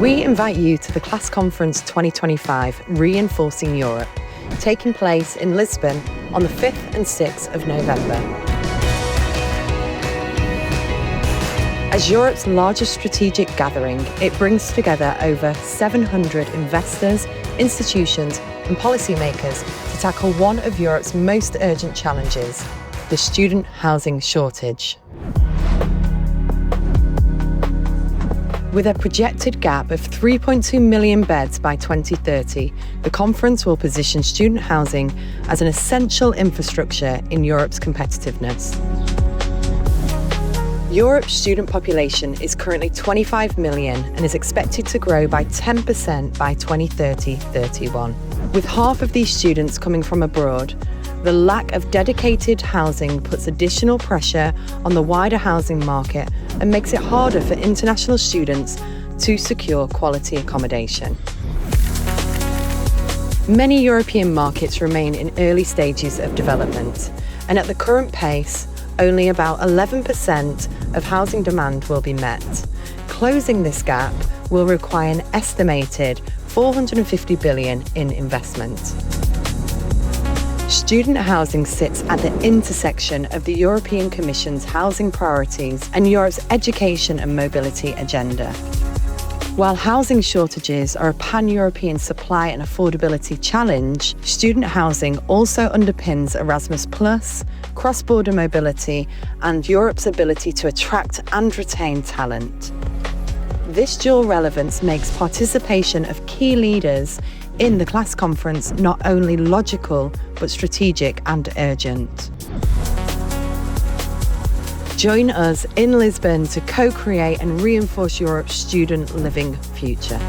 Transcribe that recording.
We invite you to the Class Conference 2025 Reinforcing Europe, taking place in Lisbon on the 5th and 6th of November. As Europe's largest strategic gathering, it brings together over 700 investors, institutions and policymakers to tackle one of Europe's most urgent challenges, the student housing shortage. With a projected gap of 3.2 million beds by 2030, the conference will position student housing as an essential infrastructure in Europe's competitiveness. Europe's student population is currently 25 million and is expected to grow by 10% by 2030-31. With half of these students coming from abroad, the lack of dedicated housing puts additional pressure on the wider housing market and makes it harder for international students to secure quality accommodation. Many European markets remain in early stages of development, and at the current pace, only about 11% of housing demand will be met. Closing this gap will require an estimated 450 billion in investment. Student housing sits at the intersection of the European Commission's housing priorities and Europe's education and mobility agenda. While housing shortages are a pan-European supply and affordability challenge, student housing also underpins Erasmus+, cross-border mobility, and Europe's ability to attract and retain talent. This dual relevance makes participation of key leaders in the Class Conference not only logical, but strategic and urgent. Join us in Lisbon to co-create and reinforce Europe's student living future.